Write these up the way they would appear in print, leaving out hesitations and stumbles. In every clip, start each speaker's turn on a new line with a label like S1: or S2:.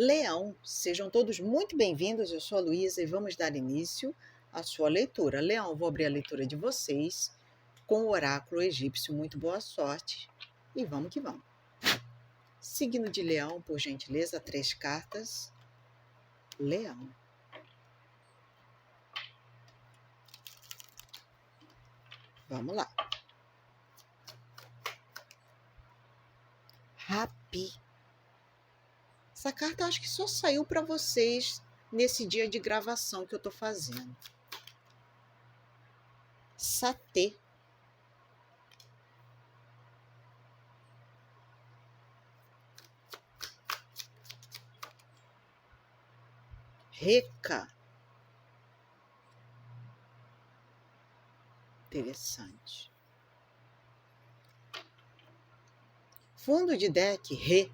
S1: Leão, sejam todos muito bem-vindos. Eu sou a Luísa e vamos dar início à sua leitura. Leão, vou abrir a leitura de vocês com o oráculo egípcio. Muito boa sorte e vamos que vamos. Signo de Leão, por gentileza, 3 cartas. Leão. Vamos lá. Rapi. Essa carta acho que só saiu para vocês nesse dia de gravação que eu estou fazendo. Satê. Reca. Interessante. Fundo de deck, Rê.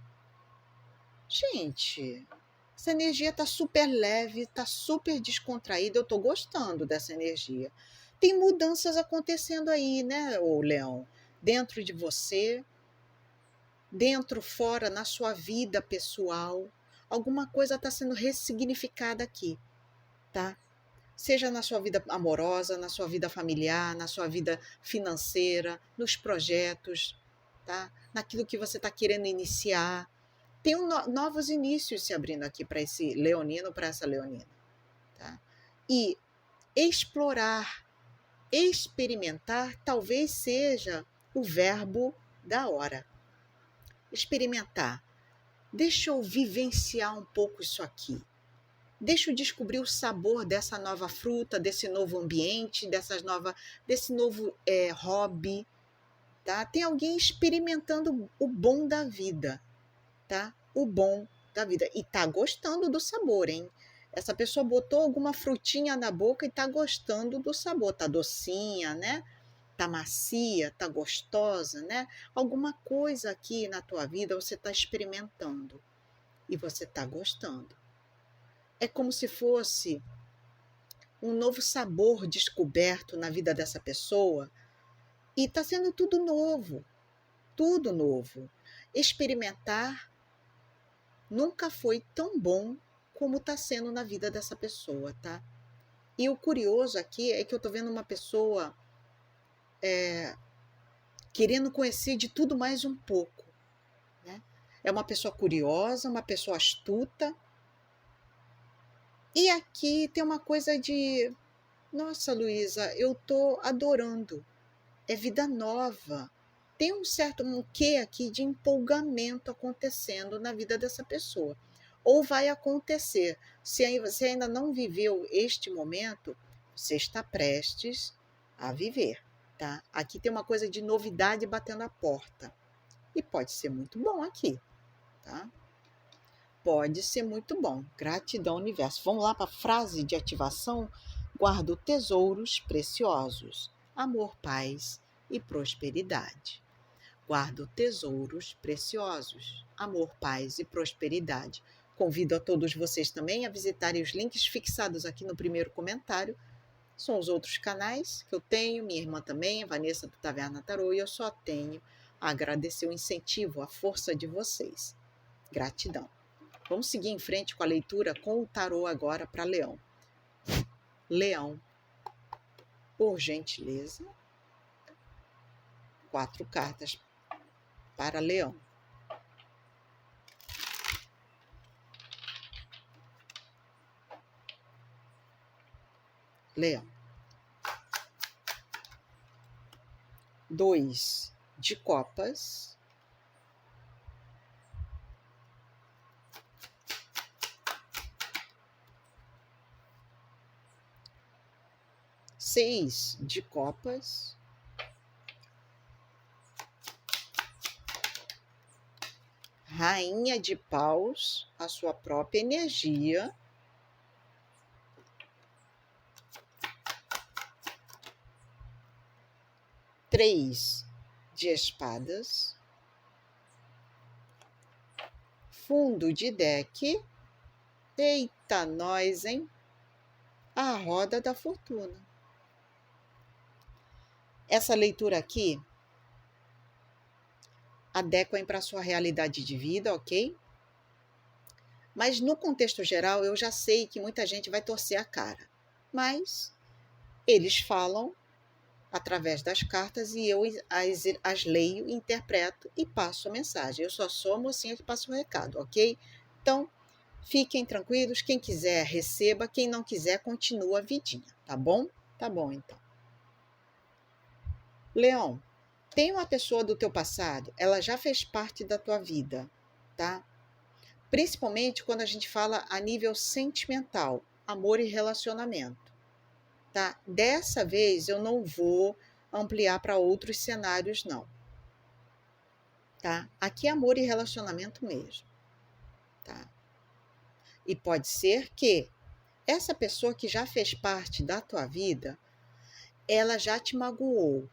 S1: Gente, essa energia tá super leve, tá super descontraída. Eu tô gostando dessa energia. Tem mudanças acontecendo aí, né, ô Leão? Dentro de você, dentro, fora, na sua vida pessoal. Alguma coisa está sendo ressignificada aqui, tá? Seja na sua vida amorosa, na sua vida familiar, na sua vida financeira, nos projetos, tá? Naquilo que você está querendo iniciar. Tem novos inícios se abrindo aqui para esse leonino, para essa leonina. Tá? E explorar, experimentar, talvez seja o verbo da hora. Experimentar. Deixa eu vivenciar um pouco isso aqui. Deixa eu descobrir o sabor dessa nova fruta, desse novo ambiente, desse novo hobby. Tá? Tem alguém experimentando o bom da vida. Tá? O bom da vida. E tá gostando do sabor, hein? Essa pessoa botou alguma frutinha na boca e tá gostando do sabor. Tá docinha, né? Tá macia, tá gostosa, né? Alguma coisa aqui na tua vida você tá experimentando e você tá gostando. É como se fosse um novo sabor descoberto na vida dessa pessoa e tá sendo tudo novo. Tudo novo. Experimentar nunca foi tão bom como está sendo na vida dessa pessoa, tá? E o curioso aqui é que eu tô vendo uma pessoa querendo conhecer de tudo mais um pouco, né? É uma pessoa curiosa, uma pessoa astuta. E aqui tem uma coisa de, nossa, Luísa, eu tô adorando. É vida nova. Tem um quê aqui de empolgamento acontecendo na vida dessa pessoa. Ou vai acontecer. Se você ainda não viveu este momento, você está prestes a viver. Tá? Aqui tem uma coisa de novidade batendo a porta. E pode ser muito bom aqui. Tá? Pode ser muito bom. Gratidão, universo. Vamos lá para a frase de ativação? Guardo tesouros preciosos. Amor, paz e prosperidade. Guardo tesouros preciosos, amor, paz e prosperidade. Convido a todos vocês também a visitarem os links fixados aqui no primeiro comentário. São os outros canais que eu tenho, minha irmã também, a Vanessa do Taverna Tarô, e eu só tenho a agradecer o incentivo, a força de vocês. Gratidão. Vamos seguir em frente com a leitura com o tarô agora para Leão. Leão, por gentileza, 4 cartas para Leão. Leão. 2 de copas. 6 de copas. Rainha de paus, a sua própria energia. Três de espadas. Fundo de deck. Eita, nós, hein? A roda da fortuna. Essa leitura aqui adequem para a sua realidade de vida, ok? Mas no contexto geral, eu já sei que muita gente vai torcer a cara. Mas eles falam através das cartas e eu as leio, interpreto e passo a mensagem. Eu só sou a mocinha que passa o recado, ok? Então, fiquem tranquilos. Quem quiser, receba. Quem não quiser, continua a vidinha, tá bom? Tá bom, então. Leão, tem uma pessoa do teu passado, ela já fez parte da tua vida, tá? Principalmente quando a gente fala a nível sentimental, amor e relacionamento, tá? Dessa vez eu não vou ampliar para outros cenários, não, tá? Aqui é amor e relacionamento mesmo, tá? E pode ser que essa pessoa que já fez parte da tua vida, ela já te magoou,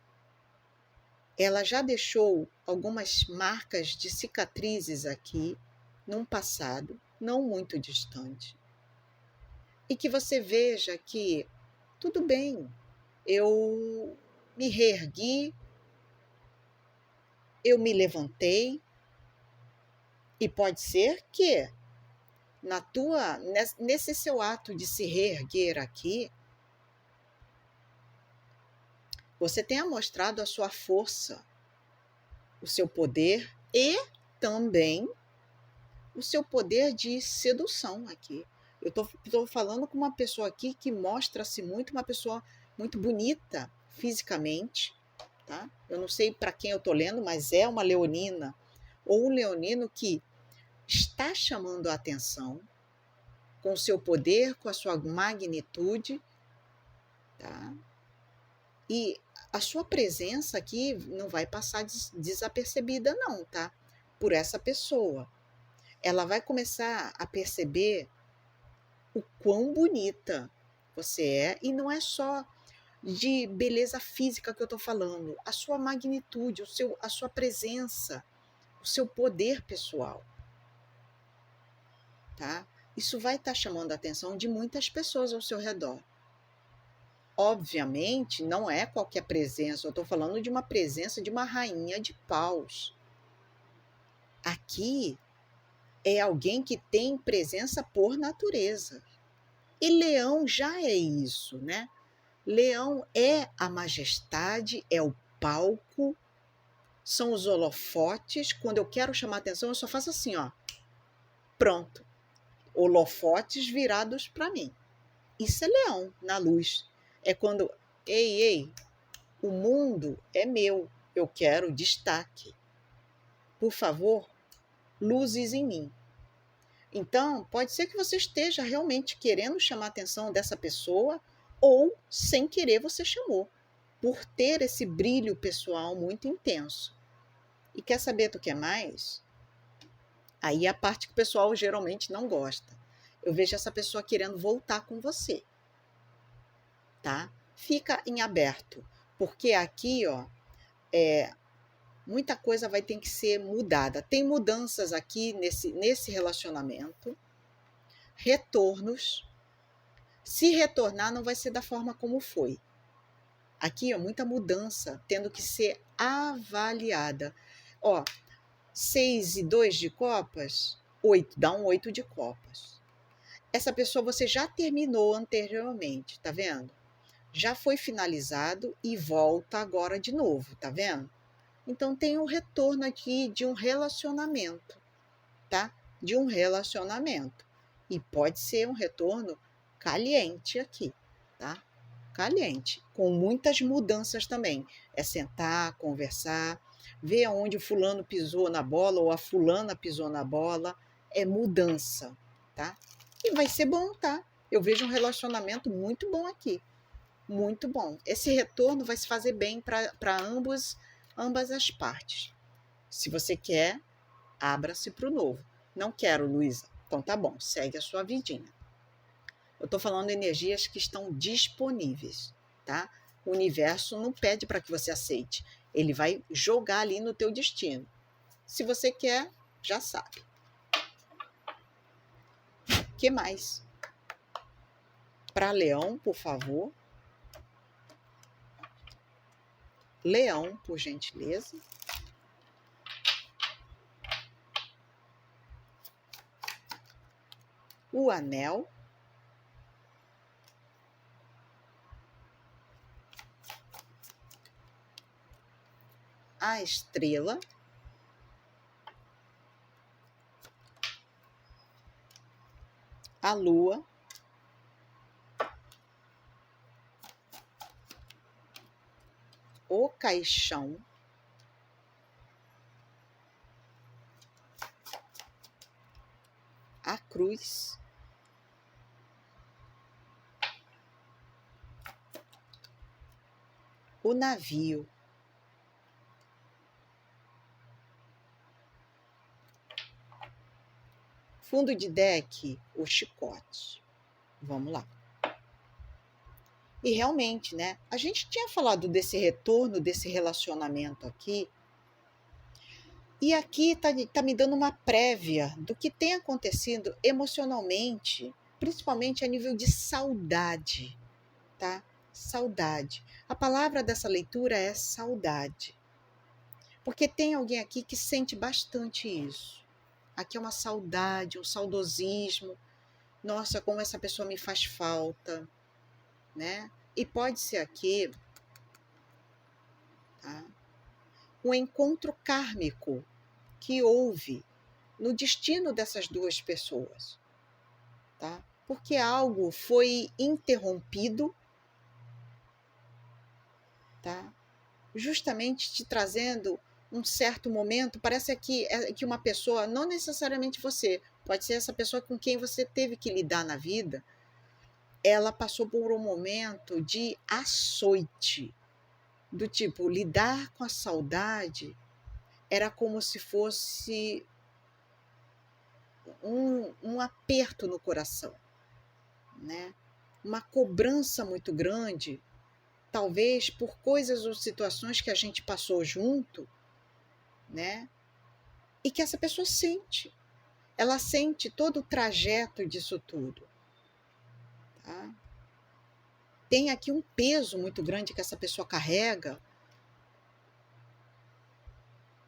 S1: ela já deixou algumas marcas de cicatrizes aqui num passado não muito distante. E que você veja que tudo bem, eu me reergui, eu me levantei, e pode ser que nesse seu ato de se reerguer aqui, você tenha mostrado a sua força, o seu poder e também o seu poder de sedução aqui. Eu estou falando com uma pessoa aqui que mostra-se muito, uma pessoa muito bonita fisicamente, tá? Eu não sei para quem eu estou lendo, mas é uma leonina ou um leonino que está chamando a atenção com o seu poder, com a sua magnitude, tá? E a sua presença aqui não vai passar desapercebida não, tá? Por essa pessoa. Ela vai começar a perceber o quão bonita você é, e não é só de beleza física que eu estou falando, a sua magnitude, a sua presença, o seu poder pessoal, tá? Isso vai estar chamando a atenção de muitas pessoas ao seu redor. Obviamente, não é qualquer presença, eu estou falando de uma presença de uma rainha de paus. Aqui é alguém que tem presença por natureza. E leão já é isso, né? Leão é a majestade, é o palco, são os holofotes. Quando eu quero chamar atenção, eu só faço assim, ó. Pronto. Holofotes virados para mim. Isso é leão na luz. É quando, ei, o mundo é meu, eu quero destaque. Por favor, luzes em mim. Então, pode ser que você esteja realmente querendo chamar a atenção dessa pessoa ou, sem querer, você chamou, por ter esse brilho pessoal muito intenso. E quer saber do que é mais? Aí é a parte que o pessoal geralmente não gosta. Eu vejo essa pessoa querendo voltar com você, tá? Fica em aberto, porque aqui, ó, muita coisa vai ter que ser mudada. Tem mudanças aqui nesse relacionamento, retornos. Se retornar, não vai ser da forma como foi. Aqui, ó, muita mudança tendo que ser avaliada. Ó, 6 e 2 de copas, 8, dá um 8 de copas. Essa pessoa você já terminou anteriormente, tá vendo? Já foi finalizado e volta agora de novo, tá vendo? Então tem um retorno aqui de um relacionamento, tá? De um relacionamento. E pode ser um retorno caliente aqui, tá? Caliente, com muitas mudanças também. É sentar, conversar, ver aonde o fulano pisou na bola ou a fulana pisou na bola. É mudança, tá? E vai ser bom, tá? Eu vejo um relacionamento muito bom aqui. Muito bom. Esse retorno vai se fazer bem para ambas as partes. Se você quer, abra-se para o novo. Não quero, Luísa. Então tá bom, segue a sua vidinha. Eu estou falando de energias que estão disponíveis, tá? O universo não pede para que você aceite. Ele vai jogar ali no teu destino. Se você quer, já sabe. O que mais? Para Leão, por favor. Leão, por gentileza. o anel, a estrela, a lua, o caixão, a cruz, o navio, fundo de deck, o chicote. Vamos lá. E realmente, né? A gente tinha falado desse retorno, desse relacionamento aqui. E aqui tá me dando uma prévia do que tem acontecido emocionalmente, principalmente a nível de saudade, tá? Saudade. A palavra dessa leitura é saudade. Porque tem alguém aqui que sente bastante isso. Aqui é uma saudade, um saudosismo. Nossa, como essa pessoa me faz falta, né? E pode ser aqui, tá? Um encontro kármico que houve no destino dessas duas pessoas, tá? Porque algo foi interrompido, tá? Justamente te trazendo um certo momento, parece que uma pessoa, não necessariamente você, pode ser essa pessoa com quem você teve que lidar na vida, ela passou por um momento de açoite, do tipo, lidar com a saudade era como se fosse um aperto no coração, né? Uma cobrança muito grande, talvez por coisas ou situações que a gente passou junto, né? E que essa pessoa sente. Ela sente todo o trajeto disso tudo, tá? Tem aqui um peso muito grande que essa pessoa carrega,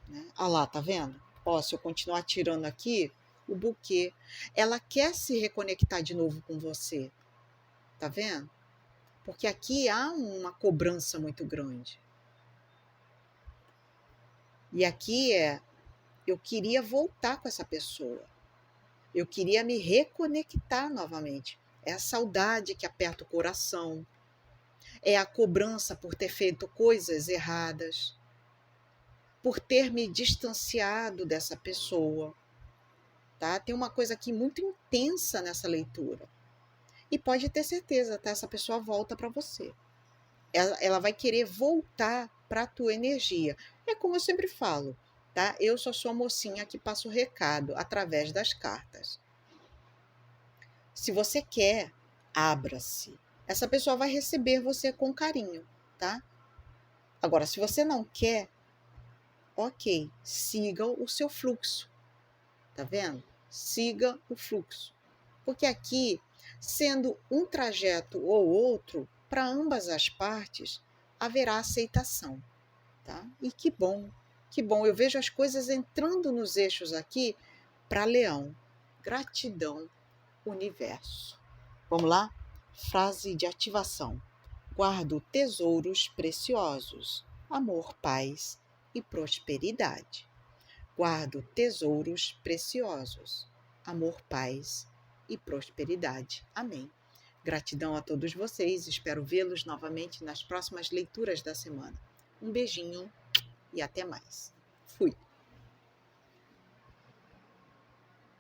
S1: né? Olha lá, tá vendo? Ó, se eu continuar tirando aqui, o buquê, ela quer se reconectar de novo com você, tá vendo? Porque aqui há uma cobrança muito grande. E aqui eu queria voltar com essa pessoa. Eu queria me reconectar novamente. É a saudade que aperta o coração. É a cobrança por ter feito coisas erradas. Por ter me distanciado dessa pessoa. Tá? Tem uma coisa aqui muito intensa nessa leitura. E pode ter certeza, tá? Essa pessoa volta para você. Ela vai querer voltar para a tua energia. É como eu sempre falo, tá? Eu só sou a mocinha que passa o recado através das cartas. Se você quer, abra-se. Essa pessoa vai receber você com carinho, tá? Agora, se você não quer, ok, siga o seu fluxo. Tá vendo? Siga o fluxo. Porque aqui, sendo um trajeto ou outro, para ambas as partes, haverá aceitação. Tá? E que bom, que bom. Eu vejo as coisas entrando nos eixos aqui para Leão. Gratidão, universo. Vamos lá? Frase de ativação. Guardo tesouros preciosos, amor, paz e prosperidade. Guardo tesouros preciosos, amor, paz e prosperidade. Amém. Gratidão a todos vocês. Espero vê-los novamente nas próximas leituras da semana. Um beijinho e até mais. Fui!